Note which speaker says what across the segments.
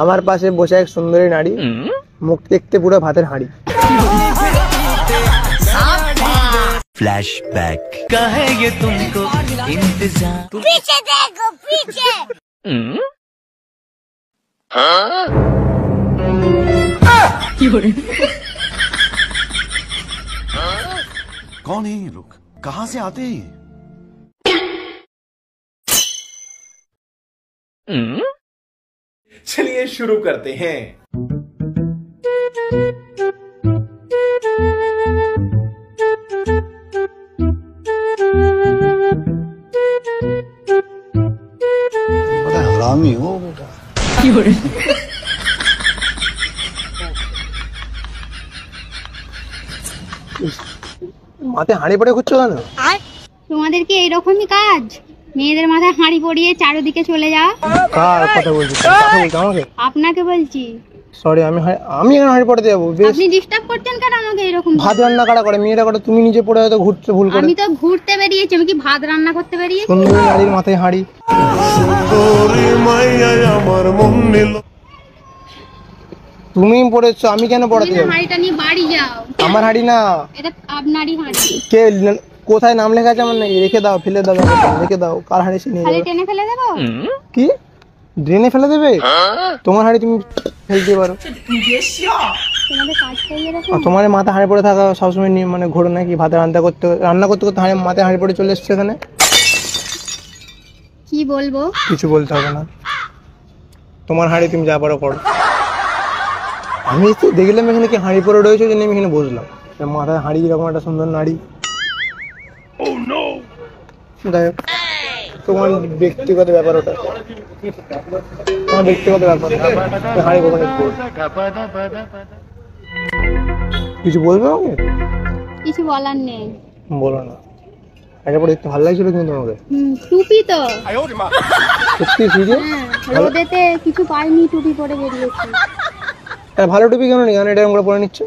Speaker 1: আমার পাশে বসে এক সুন্দরী নারী, মুখ দেখতে পুরো ভাতের হাঁড়ি।
Speaker 2: फ्लैशबैक कहे ये तुमको इंतजार
Speaker 3: पीछे देखो पीछे।
Speaker 4: कौन है ये लोग, कहाँ से आते हैं?
Speaker 5: चलिए शुरू करते हैं।
Speaker 4: हरामी हो बेटा।
Speaker 1: মাথায় হাঁড়ি পড়ে ঘুরছো কেন?
Speaker 6: তোমাদের কি এইরকমই কাজ? মেয়েদের মাথায় হাঁড়ি পরিয়ে চারদিকে চলে যাও।
Speaker 1: কার কথা বলছিস? আমাকে?
Speaker 6: আপনাকে বলছি।
Speaker 1: সরি, আমি কেন হাঁড়ি পড়তে যাবো?
Speaker 6: আপনি ডিস্টার্ব করছেন কেন আমাকে এরকম?
Speaker 1: ভাত রান্না কারা করে? মেয়েরা করে, তুমি নিজে পড়ে হয়তো ঘুরতে ভুল করে।
Speaker 6: আমি তো ঘুরতে বেরিয়েছি, আমি কি ভাত রান্না করতে বেরিয়েছি?
Speaker 1: সুন্দরী নারীর মাথায় হাঁড়ি। তুমি পড়েছো, আমি কেন পড়াতে যাবো?
Speaker 6: হাঁড়িটা নিয়ে বাড়ি যাও।
Speaker 1: আমার হাঁড়ি না,
Speaker 6: এটা আপনারই হাঁড়ি।
Speaker 1: কে কোথায় নাম লেখা আছে আমার? নাকি রেখে দাও, ফেলে দাও, রেখে দাও। কার হাঁড়ি সে নিয়ে
Speaker 6: খালি
Speaker 1: যাবে?
Speaker 6: টেনে ফেলে দেবো?
Speaker 1: কি ড্রেনে ফেলে দেবে? তোমার হাঁড়ি তুমি ফেলতে পারো।
Speaker 6: তোমাদের কাজটাই এরকম।
Speaker 1: তোমার মাথা হাঁড়ি পড়ে থাকা সবসময় মানে ঘোরো নাকি? ভাতে রান্না করতে করতে মাথায় হাঁড়ি পড়ে চলে এসছে এখানে।
Speaker 6: কি বলবো?
Speaker 1: কিছু বলতে হবে না, তোমার হাঁড়ি তুমি যা পারো করো। আমি তো দেখলাম এখানে কি হাঁড়ি পড়ে রয়েছে, আমি এখানে বসলাম। মাথায় হাঁড়ি, এরকম একটা সুন্দর নারী। যাই হোক, তোমার ব্যক্তিগত ব্যাপার, ওটা তোমার ব্যক্তিগত ব্যাপার। হাঁড়ি কখনো কিছু বলবে আমাকে?
Speaker 6: কিছু বলার নেই।
Speaker 1: বলো না। এটা পরে দেখতে ভালো লাগছিল কিন্তু তোমাকে।
Speaker 6: টুপি তো
Speaker 1: সত্যি সিরিয়াস?
Speaker 6: রোদেতে কিছু পাইনি, টুপি পরে বেরিয়েছি।
Speaker 1: ভালো টুপি কেন নেই? এটা আমরা পরে নিচ্ছি।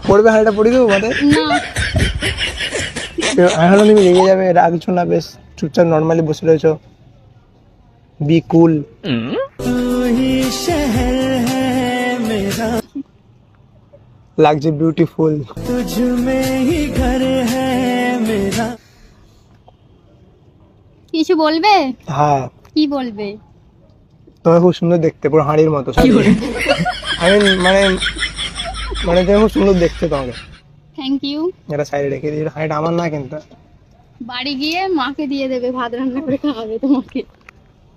Speaker 1: পড়বে হাঁড়িটা পড়ে দেবো মাথায়? এখন তুমি রেগে যাবে, রাখছো না, বেশ চুপচাপ নর্মালি বসে রয়েছো। বি কুল। লাগছে বিউটিফুল।
Speaker 6: কিছু বলবে?
Speaker 1: হ্যাঁ।
Speaker 6: কি বলবে?
Speaker 1: তোমার খুব সুন্দর দেখতে, পুরো হাঁড়ির মতো। আমি মানে তুমি খুব সুন্দর দেখতে তোমাকে।
Speaker 6: Thank you.
Speaker 1: এটা সাইডে রেখে দিই, হাঁড়িটা আমার না কিন্তু।
Speaker 6: বাড়ি গিয়ে মাকে দিয়ে দেবে, ভাত রান্না করে খাওয়াবে তোমাকে।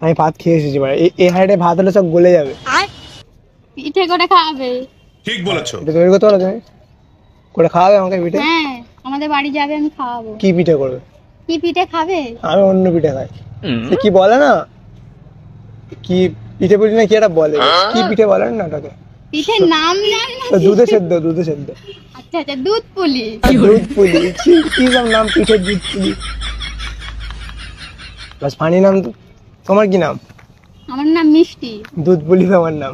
Speaker 1: আমি ভাত খেয়ে এসেছি, এই হাঁড়িটা ভাত হলে সব গলে যাবে।
Speaker 6: পিঠে করে খাওয়াবে।
Speaker 5: ঠিক বলেছো।
Speaker 1: তৈরি করতে পারো তুমি? করে খাওয়াবে আমাকে পিঠে?
Speaker 6: হ্যাঁ, আমাদের বাড়ি যাবে, আমি খাওয়াবো।
Speaker 1: কি পিঠে করবে?
Speaker 6: কি পিঠে খাবে?
Speaker 1: আমি অন্য পিঠে খাই। কি বলে না, কি পিঠে পুলি না কি একটা বলে, কি পিঠে বলেন না ওটাকে?
Speaker 6: পিঠের নাম জানি না।
Speaker 1: দুধে সেদ্ধ, দুধে সেদ্ধ।
Speaker 6: আচ্ছা আচ্ছা, দুধ পুলি।
Speaker 1: দুধ পুলি কি সব নাম, পিঠের দুধ পুলি। বাস ফানি নাম তো। তোমার কি নাম?
Speaker 6: আমার নাম মিষ্টি।
Speaker 1: দুধ পুলি তোমার নাম?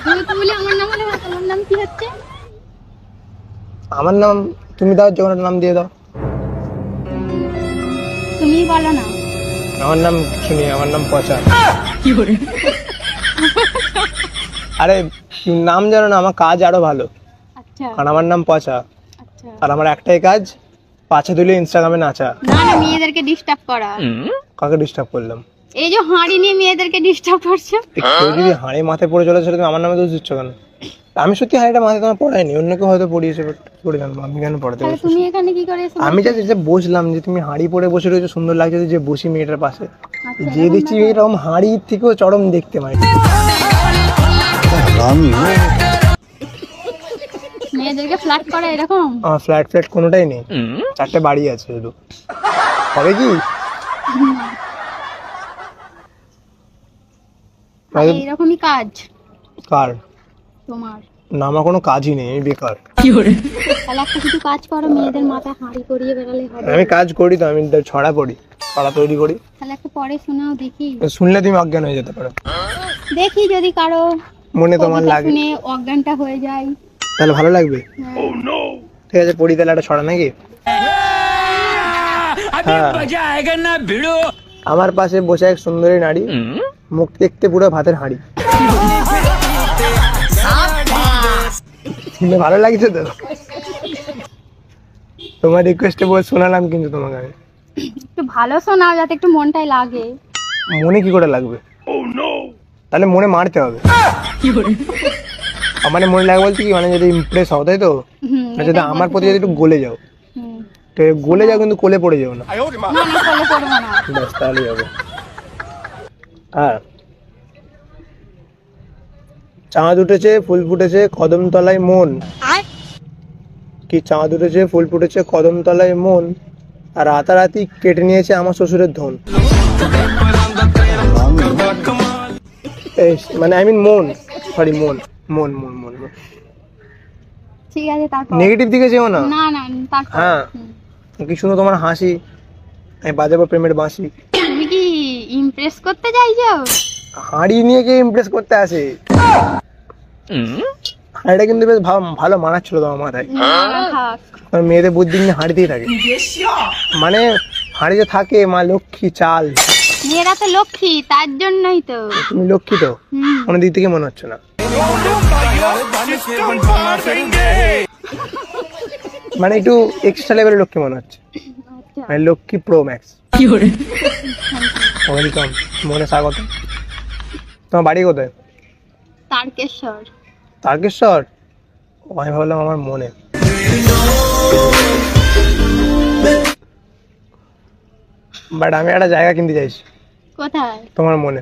Speaker 6: দুধ পুলি আমার নাম হলে তোমার নাম কি হচ্ছে?
Speaker 1: আমার নাম তুমি দাও, যে কোনো নাম দিয়ে দাও।
Speaker 6: তুমি বলো না।
Speaker 1: আমার নাম শুনি, আমার নাম পচা। আরে নাম জানো না, আমার কাজ আরো ভালো।
Speaker 6: আচ্ছা।
Speaker 1: আর আমার নাম পচা।
Speaker 6: আচ্ছা।
Speaker 1: আর আমার একটাই কাজ, পাছা তুলে ইনস্টাগ্রামে নাচা।
Speaker 6: না না, মেয়েদেরকে ডিস্টার্ব করা।
Speaker 1: কাকে ডিস্টার্ব করলাম?
Speaker 6: এই যে হাঁড়ি নিয়ে মেয়েদেরকে ডিস্টার্ব করছো।
Speaker 1: কেউ যদি হাঁড়ি মাথায় পড়ে চলে, সেটা তুমি আমার নামে দোষ দিচ্ছ কেন? আমি সত্যি হাঁড়িটা মাথায় তোমার পড়াইনি, অন্য কেউ হয়তো পড়িয়েছে, পড়ে জানবো আমি কেন পড়াতে?
Speaker 6: তুমি এখানে কি করে?
Speaker 1: আমি যে বসলাম, যে তুমি হাঁড়ি পরে বসে রয়েছো, সুন্দর লাগছে যে বসি মেয়েটার পাশে, যে দেখছি এরকম হাঁড়ির থেকেও চরম দেখতে মানে।
Speaker 6: মেয়েদেরকে ফ্ল্যাট করে এরকম?
Speaker 1: আমার ফ্ল্যাট কোনোটাই নেই, 4টে বাড়ি আছে শুধু। হবে কি?
Speaker 6: এইরকমই কাজ
Speaker 1: কার?
Speaker 6: তোমার।
Speaker 1: না, আমার কোনো কাজই নেই, আমি বেকার।
Speaker 6: তাহলে একটা কিছু কাজ করো, মেয়েদের মাথায় হাঁড়ি পরিয়ে বেড়ালে হবে।
Speaker 1: আমি কাজ করি তো, আমি ছড়া পড়ি, ছড়া তৈরি করি।
Speaker 6: তাহলে একটা পরে শোনাও দেখি।
Speaker 1: শুনলে তুমি অজ্ঞান হয়ে যেতে পারো।
Speaker 6: দেখি যদি কারো
Speaker 1: মনে তোমার লাগে,
Speaker 6: শুনে অজ্ঞানটা হয়ে যায়,
Speaker 1: তাহলে ভালো লাগবে। ঠিক আছে, পড়ি তাহলে একটা ছড়া নাকি? হ্যাঁ। আমার পাশে বসে এক সুন্দরী নারী, মুখ দেখতে পুরো ভাতের হাঁড়ি। শুনে ভালো লাগছে তো? তোমার রিকোয়েস্টে বলে শোনালাম, কিন্তু তোমাকে আমি।
Speaker 6: একটু ভালো শোনাও যাতে একটু মনটাই লাগে।
Speaker 1: মনে কি করে লাগবে? তাহলে মনে মারতে হবে। মানে মনে লাগে বলতে কি, মানে যদি ইমপ্রেস হও, তাই তো? না, যদি আমার প্রতি যদি একটু গলে যাও, তো গলে যাও কিন্তু কোলে পড়ে যাও না।
Speaker 6: না না, কোলে পড়বো না।
Speaker 1: ব্যাস, তাহলেই হবে। হ্যাঁ। চাঁদ উঠেছে, ফুল ফুটেছে, কদম তলায় মন। কি চাঁদ উঠেছে, ফুল ফুটেছে, কদম তলায় মন, আর রাতারাতি কেটে নিয়েছে আমার শ্বশুরের ধন। মানে আই মিন মন, সরি মন, মন মন মন মন।
Speaker 6: ঠিক আছে, তারপর?
Speaker 1: নেগেটিভ দিকে যেও না।
Speaker 6: না না, তারপর?
Speaker 1: হ্যাঁ, কি শুনো তোমার হাসি, আমি বাজাবো প্রেমের বাঁশি।
Speaker 6: তুমি কি ইমপ্রেস করতে চাইছো?
Speaker 1: হাঁড়ি নিয়ে কে ইমপ্রেস করতে আসে? হাঁড়িটা কিন্তু বেশ ভালো মানাচ্ছিল তোমার মাথায়।
Speaker 6: না না, থাক।
Speaker 1: কারণ মেয়েদের বুদ্ধি নিয়ে হাঁড়িতেই থাকে। মানে হাঁড়ি যে থাকে মা লক্ষ্মী চাল।
Speaker 6: মেয়েরা তো লক্ষ্মী, তার জন্যই তো।
Speaker 1: তুমি লক্ষ্মী তো? কোনো দিক থেকে মনে হচ্ছে না। মানে একটু এক্সট্রা লেভেলের লক্ষ্মী মনে হচ্ছে,
Speaker 6: আচ্ছা,
Speaker 1: মানে লক্ষ্মী প্রো ম্যাক্স। ওয়েলকাম, মনে স্বাগত। তোমার বাড়ি কোথায়?
Speaker 6: তারকেশ্বর।
Speaker 1: তারকেশ্বর? ও, আমি ভাবলাম আমার মনে। বাট আমি একটা জায়গা কিনতে চাইছি।
Speaker 6: কোথায়?
Speaker 1: তোমার মনে।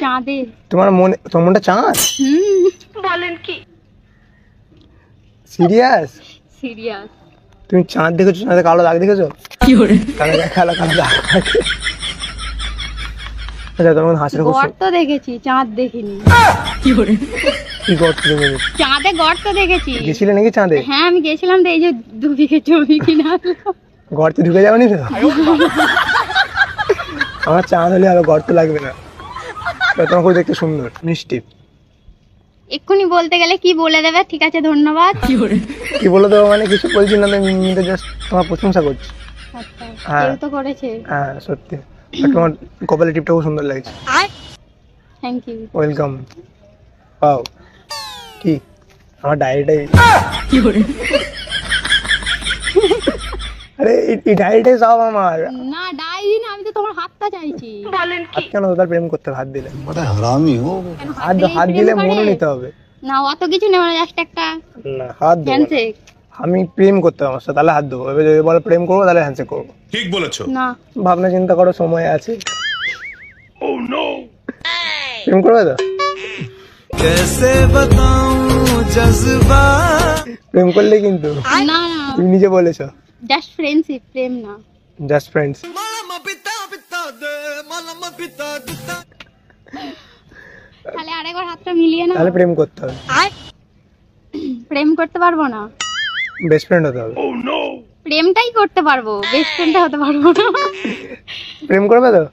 Speaker 6: চাঁদে।
Speaker 1: তোমার মনে? তোমার মনটা চাঁদ?
Speaker 6: বলেন কি?
Speaker 1: সিরিয়াস?
Speaker 6: সিরিয়াস।
Speaker 1: তুমি চাঁদ দেখেছো? চাঁদে কালো দাগ দেখেছো? কালো দাগ, কালো কালো দাগ। আচ্ছা, তোমার হাসির খুব
Speaker 6: গর্ত দেখেছি, চাঁদ দেখিনি।
Speaker 1: কি গর্ত দেখেছো?
Speaker 6: চাঁদে গর্ত দেখেছি।
Speaker 1: গেছিলে নাকি চাঁদে?
Speaker 6: হ্যাঁ, আমি গেছিলাম তো, এই যে 2 বিঘে জমি কিনা।
Speaker 1: গর্তে ঢুকে যাওনি তো? আমার চাঁদ হলে আরো গর্ত লাগবে না। তোমার খুব দেখতে সুন্দর, মিষ্টি।
Speaker 6: এক্ষুনি বলতে গেলে কি বলে দেবে? ঠিক আছে, ধন্যবাদ।
Speaker 1: কি বলে দেবো মানে? কিছু বলছি না, আমি জাস্ট তোমার প্রশংসা করছি।
Speaker 6: আচ্ছা,
Speaker 1: হ্যাঁ।
Speaker 6: কেউ তো করেছে।
Speaker 1: হ্যাঁ, সত্যি। আর তোমার কপালের টিপটা খুব সুন্দর লাগছে।
Speaker 6: Thank you.
Speaker 1: ওয়েলকাম। পাও কি আমার ডায়েরিটাই, আরে এই ডায়েরিটাই সব আমার।
Speaker 6: না, ডাইরি না, আমি তো তোমার হাতটা চাইছি। বলেন
Speaker 1: হাত কেন? তার প্রেম করতে হাত দিলে?
Speaker 4: हरामी हो।
Speaker 1: হাত দিলে মনে নিতে হবে
Speaker 6: না, অত কিছু নেই, মানে জাস্ট একটা
Speaker 1: না। হাত দেবো না।
Speaker 6: হ্যান্ডশেক।
Speaker 1: আমি প্রেম করতে হবে আমার সাথে, তাহলে হাত দেবো। এবার যদি বলে প্রেম করবো, তাহলে হ্যান্ডশেক করবো।
Speaker 5: ठीक बोलेছো।
Speaker 6: না,
Speaker 1: ভাবনা চিন্তা করো, সময় আছে। প্রেম করবে তো? প্রেম করলে কিন্তু
Speaker 6: না না,
Speaker 1: তুমি নিজে বলেছো
Speaker 6: জাস্ট ফ্রেন্ডশিপ, প্রেম না।
Speaker 1: Just friends.
Speaker 6: তাহলে আরেকবার হাতটা মিলিয়ে না।
Speaker 1: তাহলে প্রেম করতে হবে।
Speaker 6: প্রেম করতে পারবো না।
Speaker 1: বেস্ট ফ্রেন্ড হতে হবে।
Speaker 6: প্রেমটাই করতে পারবো, বেস্ট ফ্রেন্ডটা হতে পারবো না।
Speaker 1: প্রেম করবে তো?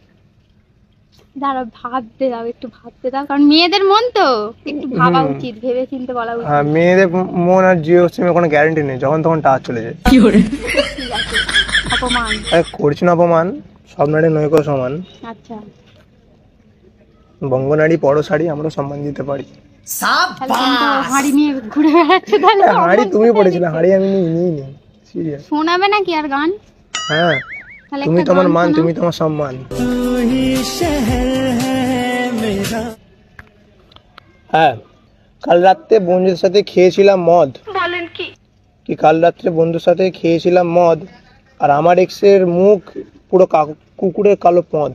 Speaker 6: দাঁড়াও, ভাবতে দাও, একটু ভাবতে দাও, কারণ মেয়েদের মন তো একটু ভাবা উচিত, ভেবে চিন্তে বলা উচিত।
Speaker 1: হ্যাঁ, মেয়েদের মন আর জিও সিমের কোনো গ্যারান্টি নেই, যখন তখন টাচ চলে যায়।
Speaker 6: ঠিক আছে, অপমান।
Speaker 1: আরে করছি না অপমান, সব নারী নয় কেউ সমান।
Speaker 6: আচ্ছা,
Speaker 1: বঙ্গনারী পরো শাড়ি, আমরা সম্মান দিতে পারি।
Speaker 6: তাহলে কিন্তু হাঁড়ি নিয়ে ঘুরে বেড়াচ্ছে, তাহলে তো
Speaker 1: হাঁড়ি
Speaker 6: অপমান
Speaker 1: তুমি
Speaker 6: কোথায়
Speaker 1: পড়েছিলে,
Speaker 6: দিচ্ছে?
Speaker 1: হাঁড়ি আমি নিই সিরিয়াস।
Speaker 6: শোনাবে নাকি আর গান?
Speaker 1: হ্যাঁ,
Speaker 6: তাহলে
Speaker 1: তুমি
Speaker 6: একটা
Speaker 1: তোমার
Speaker 6: গান
Speaker 1: মান,
Speaker 6: শোনাও।
Speaker 1: তুমি তোমার সম্মান। হ্যাঁ, কাল রাত্রে বন্ধুদের সাথে খেয়েছিলাম মদ। বলেন কি কাল রাত্রে বন্ধুর সাথে খেয়েছিলাম মদ, আর আমার এক্সের মুখ পুরো কুকুরের কালো পদ।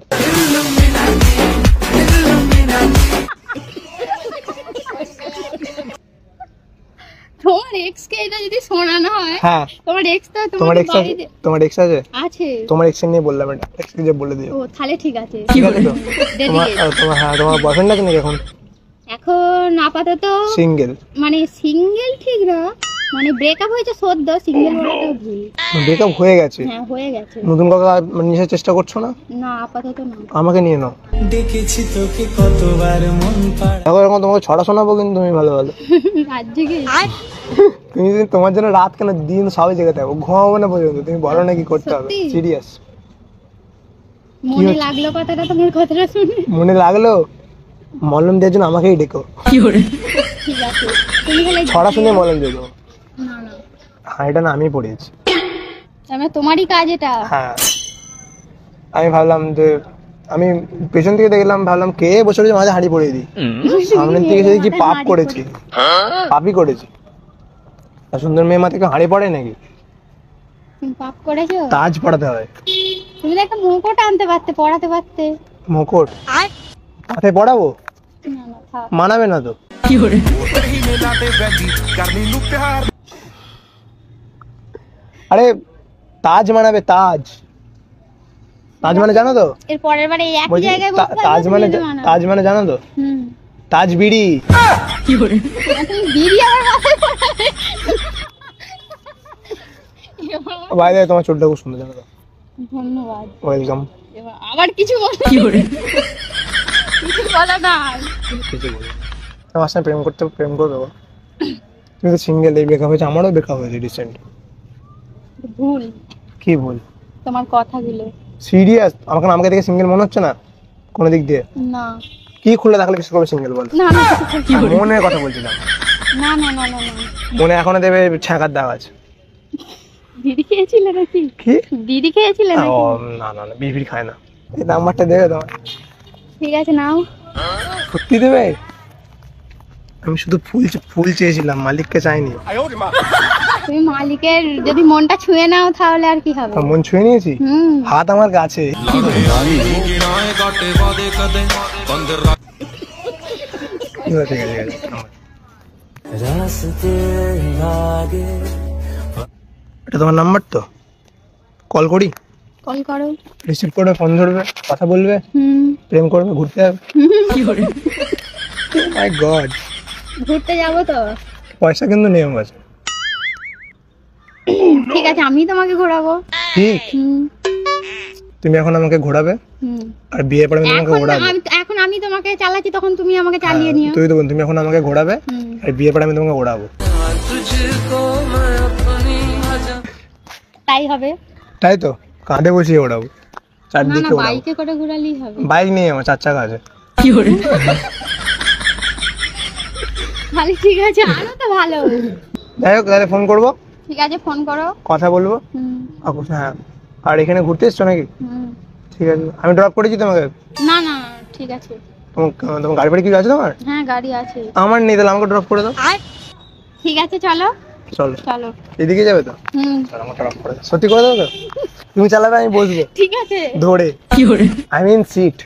Speaker 6: তোমার এক্স কে এটা যদি শোনানো হয়,
Speaker 1: হ্যাঁ,
Speaker 6: তোমার এক্স তো
Speaker 1: তোমার
Speaker 6: তোমার
Speaker 1: এক্স
Speaker 6: বাড়িতে
Speaker 1: তোমার এক্স আছে?
Speaker 6: আছে।
Speaker 1: তোমার এক্স নিয়ে বললাম, এটা এক্স যে বলে দিও।
Speaker 6: ও, তাহলে ঠিক আছে।
Speaker 1: ঠিক আছে তো? তোমার
Speaker 6: Dedicate।
Speaker 1: তোমার হ্যাঁ, তোমার বয়ফ্রেন্ড আছে নাকি এখন?
Speaker 6: এখন আপাতত
Speaker 1: সিঙ্গেল?
Speaker 6: মানে সিঙ্গেল ঠিক না, মানে ব্রেকআপ হয়েছে সদ্য, সিঙ্গেল বলাটাও ভুল।
Speaker 1: ব্রেকআপ হয়ে গেছে,
Speaker 6: হ্যাঁ হয়ে গেছে।
Speaker 1: নতুন কাউকে নিয়ে চেষ্টা করছো না?
Speaker 6: না আপাতত না।
Speaker 1: আমাকে নিয়ে নাও।
Speaker 2: দেখেছি তোকে কতবার মন পাড়া।
Speaker 1: দেখো এরকম তোমাকে ছড়া শোনাবো কিন্তু তুমি ভালো ভালো।
Speaker 6: রাত জেগে
Speaker 1: তুমি যদি তোমার জন্য রাত কেন দিন সবাই জেগে থাকবো, ঘুমাবো না পর্যন্ত, তুমি বলো না কি করতে হবে।
Speaker 6: সত্যি?
Speaker 1: সিরিয়াস?
Speaker 6: মনে লাগলো কথাটা, তোমার কথাটা শুনে।
Speaker 1: মনে লাগলো? মলম দেওয়ার জন্য আমাকেই ডেকো।
Speaker 6: ঠিক আছে, তুমি খালি
Speaker 1: ছড়া শুনে মলম দিয়ে দেবো।
Speaker 6: না না,
Speaker 1: হ্যাঁ এটা না আমি পড়িয়েছি।
Speaker 6: আমার তোমারই কাজ এটা।
Speaker 1: হ্যাঁ আমি ভাবলাম যে আমি পেছন থেকে দেখলাম, ভাবলাম কে বছর মাঝে হাঁড়ি পড়িয়ে দিই, সামনের থেকে এসে কি পাপ করেছি, পাপই করেছি। আর সুন্দর মেয়ে মাথায় হাঁড়ি পড়ে নাকি?
Speaker 6: তুমি পাপ করেছো?
Speaker 1: তাজ পড়াতে হয়।
Speaker 6: তুমি তো একটা মুকুট আনতে পারতে, পড়াতে পারতে।
Speaker 1: মুকুট মাথায় পড়াবো?
Speaker 6: না না থাক।
Speaker 1: মানাবে না তো। আরে তাজ মানাবে, তাজ। তাজ মানে জানো তো?
Speaker 6: এর পরের বারে এই একই
Speaker 1: বলছি
Speaker 6: জায়গায় বসতে হবে,
Speaker 1: তাজ মানে,
Speaker 6: তুমি মানাবে।
Speaker 1: তাজ মানে জানো তো?
Speaker 6: হুম।
Speaker 1: তাজ বিড়ি।
Speaker 6: তুমি বিড়ি আমার মাথায় পড়াবে।
Speaker 1: বাইরে তোমার চুলটা খুব সুন্দর জানো তো।
Speaker 6: ধন্যবাদ।
Speaker 1: ওয়েলকাম।
Speaker 6: এবার আবার কিছু বলো। কিছু বলো না।
Speaker 1: কিছু বলি আমার সাথে প্রেম করবে বল? তুমি তো সিঙ্গেল, এই ব্রেকআপ হয়েছে, আমারও ব্রেকআপ হয়েছে রিসেন্ট।
Speaker 6: ভুল
Speaker 1: কি ভুল?
Speaker 6: তোমার কথাগুলো।
Speaker 1: সিরিয়াস? আমাকে দেখে সিঙ্গেল মনে হচ্ছে না কোনো দিক দিয়ে?
Speaker 6: না
Speaker 1: কি খুলে থাকলে কিছু করবে সিঙ্গেল বল?
Speaker 6: না না কিছু বলছি
Speaker 1: আর মনের কথা বলছিলাম।
Speaker 6: না না না না না।
Speaker 1: মনে এখনো দেবে ছ্যাঁকার দাগ আছে।
Speaker 6: বিড়ি খেয়েছিলে নাকি?
Speaker 1: কি?
Speaker 6: বিড়ি খেয়েছিলে নাকি?
Speaker 1: ও না না না, বিড়ি খায় না। এই নাম্বারটা দেবে তোমার?
Speaker 6: ঠিক আছে নাও।
Speaker 1: সত্যি দেবে? আমি শুধু ফুল চেয়েছিলাম, মালিককে চাইনি।
Speaker 6: তুমি মালিকের যদি মনটা ছুঁয়ে নাও তাহলে আর কি হবে?
Speaker 1: মন ছুঁয়ে নিয়েছি,
Speaker 6: হুম।
Speaker 1: হাত আমার কাছে। ঠিক আছে ঠিক আছে। এটা তোমার নাম্বার তো? কল করি?
Speaker 6: কল করো।
Speaker 1: রিসিভ করবে, ফোন ধরবে, কথা বলবে,
Speaker 6: হুম।
Speaker 1: প্রেম করবে, ঘুরতে যাবে? মাই গড,
Speaker 6: ঘুরতে যাবো তো।
Speaker 1: পয়সা কিন্তু নেই আমার কাছে।
Speaker 6: ঠিক আছে আমি তোমাকে ঘোরাবো।
Speaker 1: ঠিক?
Speaker 6: হুম।
Speaker 1: তুমি এখন আমাকে ঘোরাবে,
Speaker 6: হুম।
Speaker 1: আর বিয়ের পরে আমি তোমাকে ঘোরাবো।
Speaker 6: এখন আমি তোমাকে চালাচ্ছি, তখন তুমি আমাকে চালিয়ে নিও।
Speaker 1: তুই তো তুমি এখন আমাকে ঘোরাবে,
Speaker 6: হুম।
Speaker 1: আর বিয়ের পরে আমি তোমাকে ঘোরাবো।
Speaker 6: তাই হবে।
Speaker 1: তাই তো, কাঁধে বসিয়ে ঘোরাবো,
Speaker 6: না না,
Speaker 1: চারদিকে ঘোরাবো।
Speaker 6: বাইকে করে ঘোরালেই হবে।
Speaker 1: বাইক নেই আমার, 4 চাকা আছে।
Speaker 6: তাহলে ঠিক আছে, আরো তো ভালো।
Speaker 1: যাই হোক, তাহলে ফোন করবো,
Speaker 6: ঠিক আছে ফোন করো।
Speaker 1: কথা বলবো।
Speaker 6: হুম।
Speaker 1: হ্যাঁ, আর এখানে ঘুরতে এসছো নাকি?
Speaker 6: হুম।
Speaker 1: ঠিক আছে, আমি ড্রপ করেছি তোমাকে।
Speaker 6: না না ঠিক আছে।
Speaker 1: তোমার গাড়ি ফাড়ি কিছু আছে তোমার?
Speaker 6: হ্যাঁ গাড়ি আছে।
Speaker 1: আমার নেই, তাহলে আমাকে ড্রপ করে দাও।
Speaker 6: ঠিক আছে চলো।
Speaker 1: চলো,
Speaker 6: চলো।
Speaker 1: এদিকে যাবে তো?
Speaker 6: হুম।
Speaker 1: চলো, আমাকে ড্রপ করে দাও। সত্যি করে দাও তো? তুমি চালাবে, আমি বসবো
Speaker 6: ঠিক আছে।
Speaker 1: ধরে, আই মিন সিট।